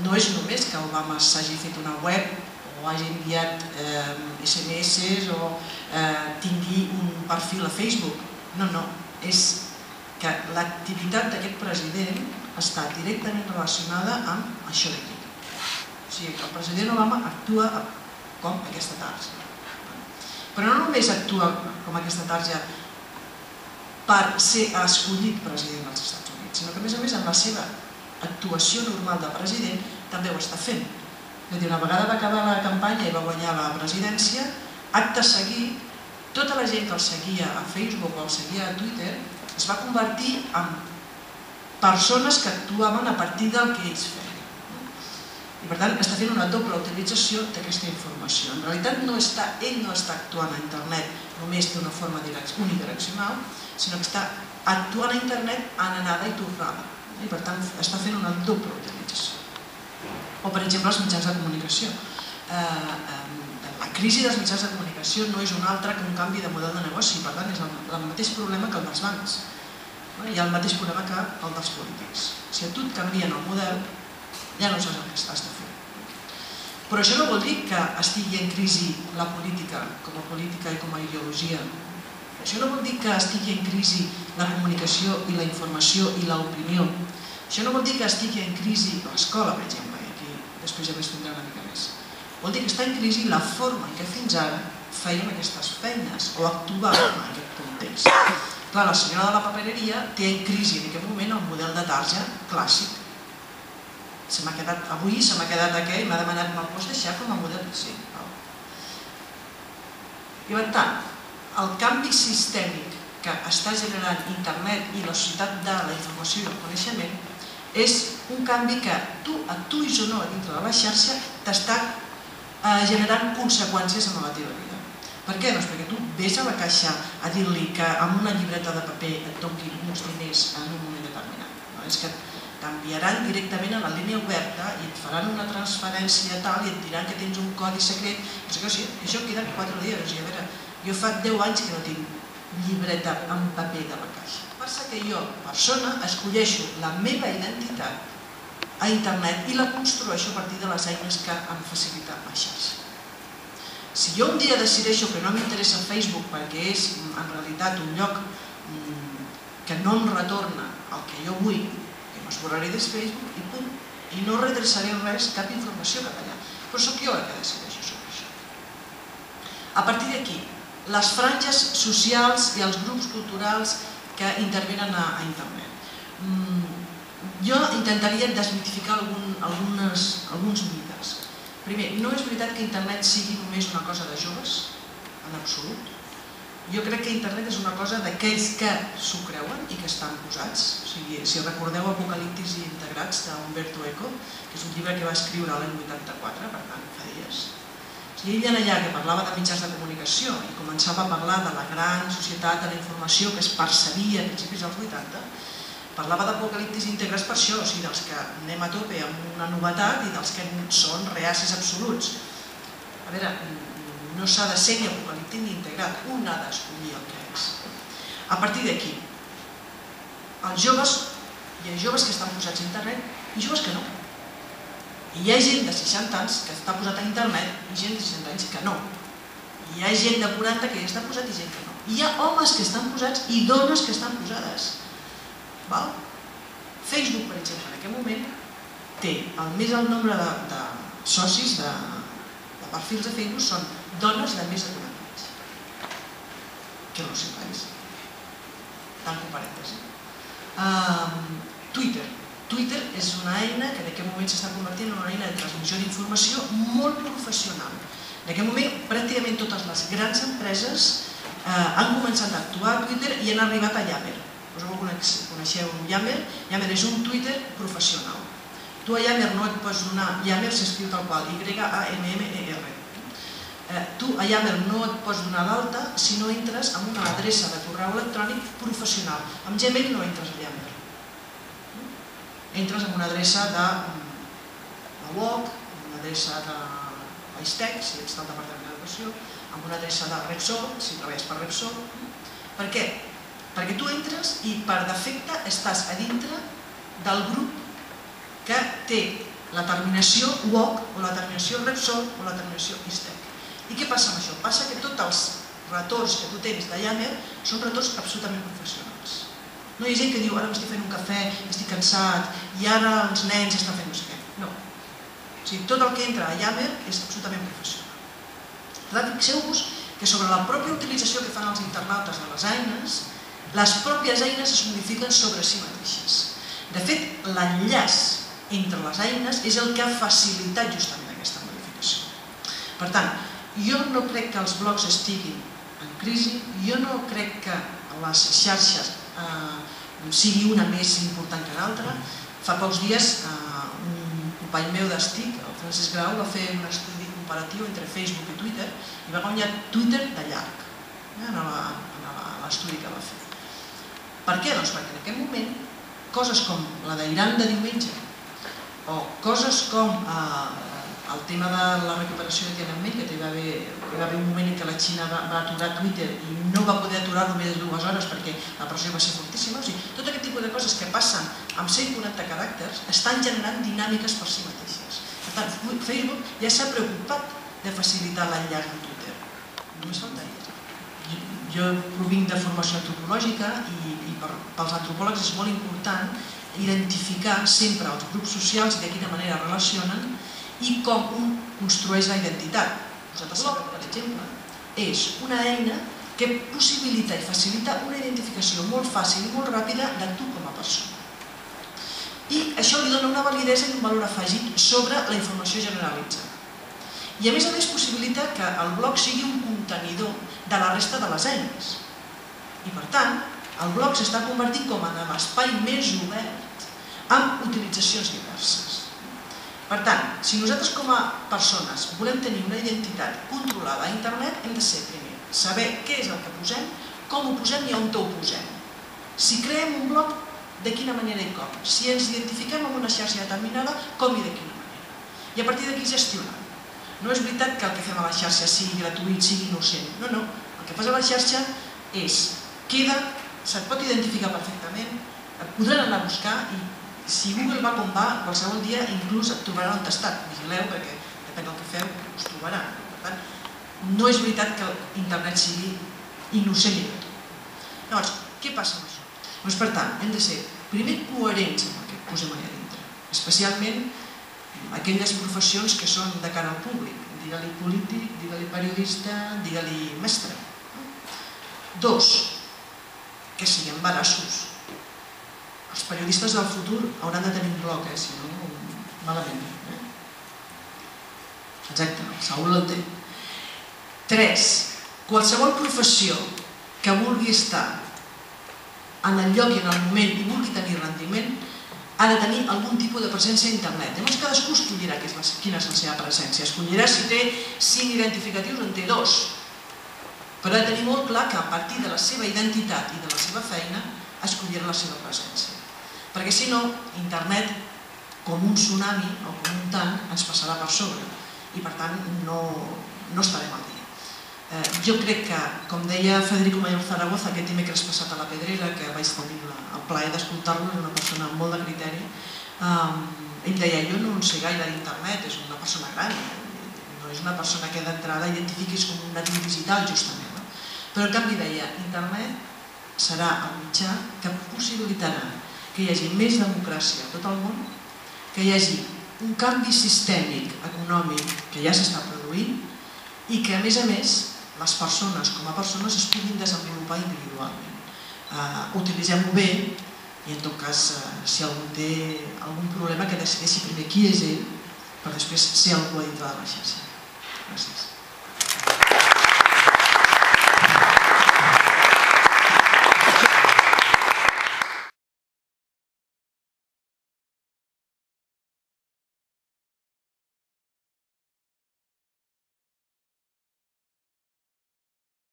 no és només que Obama s'hagi fet una web o hagi enviat SMS o tingui un perfil a Facebook. No, és que l'activitat d'aquest president està directament relacionada amb això d'aquí. O sigui, el president Obama actua com aquesta tarja. Però no només actua com aquesta tarja per ser escollit president dels Estats Units, sinó que a més en la seva actuació normal de president també ho està fent. Una vegada va acabar la campanya i va guanyar la presidència, acte seguit, tota la gent que el seguia a Facebook o el seguia a Twitter es va convertir en persones que actuaven a partir del que ells feien. I per tant està fent una doble utilització d'aquesta informació. En realitat ell no està actuant a internet només d'una forma unidireccional, sinó que està actuant a internet en anada i tornada. I per tant està fent una doble utilització. O per exemple els mitjans de comunicació. La crisi dels mitjans de comunicació no és una altra que un canvi de model de negoci, per tant és el mateix problema que el dels bancs. Hi ha el mateix problema que el dels polítics. Si a tu et canvien el model, ja no saps el que has de fer. Però això no vol dir que estigui en crisi la política com a política i com a ideologia. Això no vol dir que estigui en crisi la comunicació i la informació i l'opinió. Això no vol dir que estigui en crisi l'escola, per exemple, i aquí després ja m'estendré una mica més. Vol dir que està en crisi la forma en què fins ara fèiem aquestes feines o actuàvem en aquest context. Clar, la senyora de la papereria té en crisi en aquest moment el model de tarja clàssic. Avui se m'ha quedat aquell i m'ha demanat me'l pots deixar com a model. Sí. I per tant, el canvi sistèmic que està generant internet i la societat de la informació i el coneixement és un canvi que actuïs o no a dintre de la xarxa t'està generant conseqüències en la teva vida. Per què? Doncs perquè tu ves a la caixa a dir-li que amb una llibreta de paper et donin uns diners en un moment determinat. És que t'enviaran directament a la línia oberta i et faran una transferència tal i et diran que tens un codi secret. Això queda 4 dies. Jo fa 10 anys que no tinc llibreta en paper de la caixa. Passa que jo, persona, escolleixo la meva identitat a internet i la construeixo a partir de les eines que em facilita la xarxa. Si jo un dia decideixo que no m'interessa Facebook perquè és en realitat un lloc que no em retorna el que jo vull, m'esborraré des Facebook i punt. I no redreçaré res, cap informació cap allà. Però sóc jo la que decideixo sobre això. A partir d'aquí, les franges socials i els grups culturals que intervenen a internet. Jo intentaria desmitificar alguns mites. Primer, no és veritat que internet sigui només una cosa de joves, en absolut. Jo crec que internet és una cosa d'aquells que s'ho creuen i que estan posats. Si recordeu Apocaliptis i integrats d'Umberto Eco, que és un llibre que va escriure l'any 84, per tant, fa dies. Ell allà que parlava de mitjans de comunicació i començava a parlar de la gran societat de la informació que es percebia a principis dels 80, parlava d'Apocaliptis integrats per això, o sigui, dels que anem a tope amb una novetat i dels que són reacis absoluts. A veure, no s'ha de ser ni apocalíptic ni integrat, un ha d'escollir el que és. A partir d'aquí, els joves, hi ha joves que estan posats a internet i joves que no. I hi ha gent de 60 anys que està posat a internet i gent de 60 anys que no. Hi ha gent de 40 que ja està posat i gent que no. Hi ha homes que estan posats i dones que estan posades. Facebook, per exemple, en aquest moment té el més alt nombre de socis de perfils de Facebook són dones de més de 40 anys. Que no ho sepais. Tanco parèntesi. Twitter és una eina que en aquest moment s'està convertint en una eina de transmissió d'informació molt professional. En aquest moment, pràcticament totes les grans empreses han començat a actuar a Twitter i han arribat a Yammer. Coneixeu Yammer? Yammer és un Twitter professional. Tu a Yammer no et pots donar, Yammer s'escriu tal qual, Y-A-M-M-E-R. Tu a Yammer no et pots donar l'alta si no entres amb una adreça de correu electrònic professional. Amb Gmail no entres a Yammer. Entres amb una adreça de UOC, amb una adreça de l'Aistec, si ets del Departament d'Educació, amb una adreça de Repsol, si treballes per Repsol. Per què? Perquè tu entres i per defecte estàs a dintre del grup que té la terminació WOC o la terminació Repsol o la terminació ISTEC. I què passa amb això? Passa que tots els retorns que tu tens de Yammer són retorns absolutament professionals. No hi ha gent que diu, ara m'estic fent un cafè, estic cansat, i ara els nens estan fent no sé què. No. O sigui, tot el que entra a Yammer és absolutament professional. Per tant, fixeu-vos que sobre la pròpia utilització que fan els internautes de les eines, les pròpies eines es modifiquen sobre si mateixes. De fet, l'enllaç entre les eines és el que ha facilitat justament aquesta modificació. Per tant, jo no crec que els blogs estiguin en crisi, jo no crec que les xarxes sigui una més important que l'altra. Fa pocs dies un company meu d'ESTIC, el Francesc Grau, va fer un estudi comparatiu entre Facebook i Twitter i va guanyar Twitter de llarg en l'estudi que va fer. Per què? Doncs perquè en aquest moment coses com la d'Iran de diumenge o coses com el tema de la recuperació de Tiananmen, que hi va haver un moment en què la Xina va aturar Twitter i no va poder aturar-lo més de 2 hores perquè la pressió va ser fortíssima. O sigui, tot aquest tipus de coses que passen amb 140 caràcters estan generant dinàmiques per si mateixes. Per tant, Facebook ja s'ha preocupat de facilitar l'enllaç de Twitter. Només faltaria. Jo provinc de formació antropològica i pels antropòlegs és molt important identificar sempre els grups socials i de quina manera relacionen i com un construeix la identitat. Nosaltres sabem, per exemple, és una eina que possibilita i facilita una identificació molt fàcil i molt ràpida de tu com a persona. I això li dona una validesa i un valor afegit sobre la informació generalitzada. I a més possibilita que el blog sigui un contenidor de la resta de les eines. I per tant, el blog s'està convertint com en l'espai més obert amb utilitzacions diverses. Per tant, si nosaltres com a persones volem tenir una identitat controlada a internet, hem de ser, primer, saber què és el que posem, com ho posem i on ho posem. Si creem un blog, de quina manera i com. Si ens identifiquem amb una xarxa determinada, com i de quina manera. I a partir d'aquí gestionar. No és veritat que el que fem a la xarxa sigui gratuït, sigui innocent. No, no. El que fas a la xarxa és, queda, se't pot identificar perfectament, et podran anar a buscar i si Google va com va, qualsevol dia inclús et trobarà on t'estàs. Vigileu, perquè depèn del que feu, us trobarà. Per tant, no és veritat que internet sigui innocent i gratuït. Llavors, què passa amb això? Doncs per tant, hem de ser primer coherents amb el que posem allà dintre, especialment aquelles professions que són de cara al públic. Digue-li polític, digue-li periodista, digue-li mestre. 2, que siguem veraços. Els periodistes del futur hauran de tenir un blog, si no, malament. Exacte, Saúl el té. 3, qualsevol professió que vulgui estar en el lloc i en el moment i vulgui tenir rendiment ha de tenir algun tipus de presència a internet. Llavors cadascú escollirà quina és la seva presència. Escollirà si té 5 identificatius o en té 2. Però ha de tenir molt clar que a partir de la seva identitat i de la seva feina escollirà la seva presència. Perquè si no, internet, com un tsunami o com un tanc, ens passarà per sobre i per tant no estarem al dia. Jo crec que, com deia Federico Mayor Zaragoza aquest dimecres passat a la Pedrera, que vaig tenir el plaer d'escoltar-lo, és una persona amb molt de criteri, ell deia, jo no en sé gaire d'internet, és una persona gran, no és una persona que d'entrada identifiquis com un natiu digital, justament. Però en canvi deia, internet serà el mitjà que possibilitarà que hi hagi més democràcia a tot el món, que hi hagi un canvi sistèmic econòmic que ja s'està produint i que, a més, les persones com a persones es puguin desenvolupar individualment. Utilitzem-ho bé i, en tot cas, si algú té algun problema, que decideixi primer qui és ell per després ser algú a dintre de la xarxa. Gràcies.